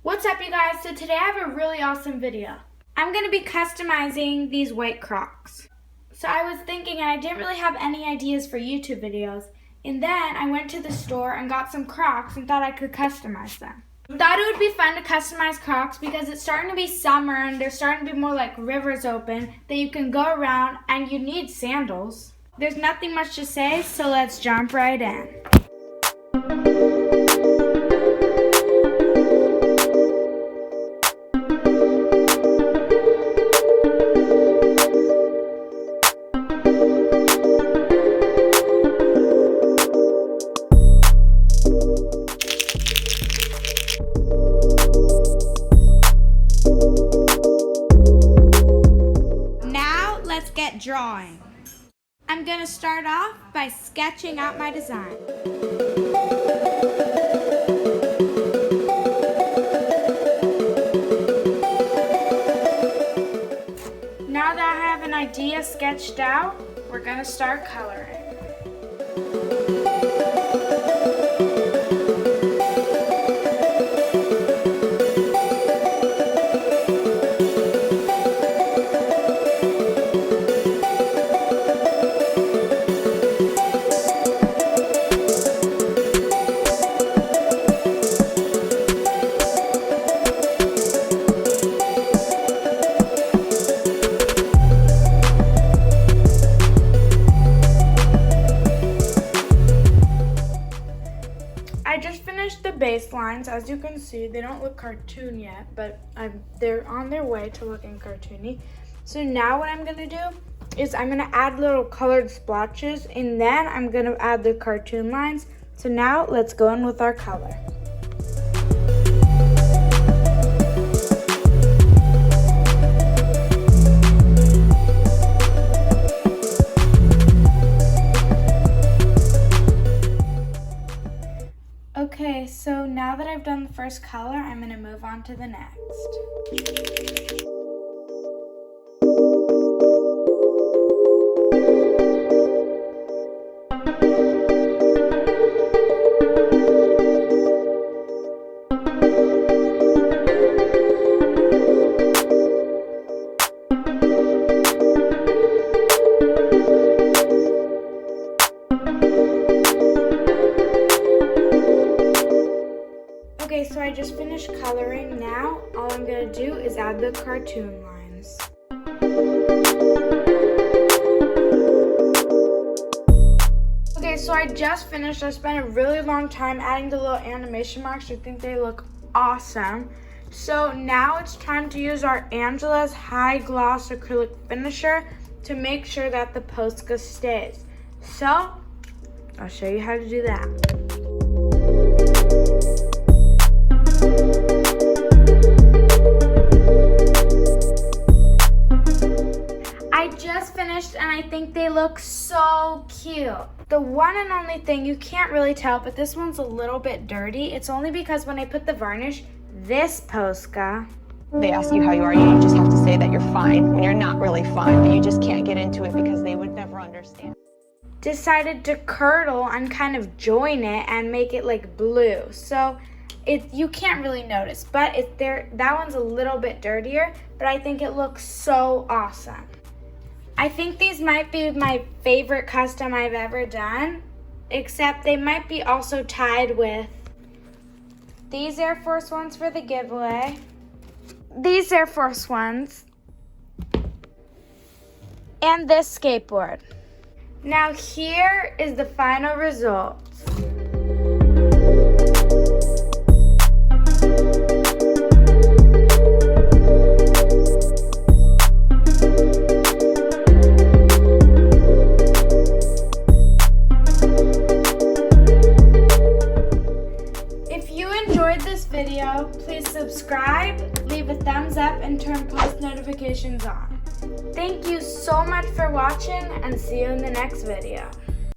What's up, you guys? So today I have a really awesome video. I'm going to be customizing these white Crocs. So I was thinking, and I didn't really have any ideas for YouTube videos, and then I went to the store and got some Crocs and thought I could customize them. Thought it would be fun to customize Crocs because it's starting to be summer and they're starting to be more like rivers open that you can go around, and you need sandals. There's nothing much to say, so let's jump right in. Let's get drawing. I'm going to start off by sketching out my design. Now that I have an idea sketched out, we're going to start coloring. I just finished the baselines. As you can see, they don't look cartoon yet, but they're on their way to looking cartoony. So now what I'm gonna do is I'm gonna add little colored splotches, and then I'm gonna add the cartoon lines. So now let's go in with our color. Okay, so now that I've done the first color, I'm going to move on to the next. Okay, so I just finished coloring. Now, all I'm going to do is add the cartoon lines. Okay, so I just finished. I spent a really long time adding the little animation marks. I think they look awesome. So now it's time to use our Angela's High Gloss Acrylic Finisher to make sure that the Posca stays. So, I'll show you how to do that. I just finished and I think they look so cute. The one and only thing, you can't really tell, but this one's a little bit dirty. It's only because when I put the varnish, this Posca. They ask you how you are, you just have to say that you're fine when you're not really fine, but you just can't get into it because they would never understand. Decided to curdle and kind of join it and make it like blue. So you can't really notice, but that one's a little bit dirtier, but I think it looks so awesome. I think these might be my favorite custom I've ever done, except they might be also tied with these Air Force Ones for the giveaway, these Air Force Ones, and this skateboard. Now here is the final result. Video, please subscribe, leave a thumbs up, and turn post notifications on. Thank you so much for watching, and see you in the next video.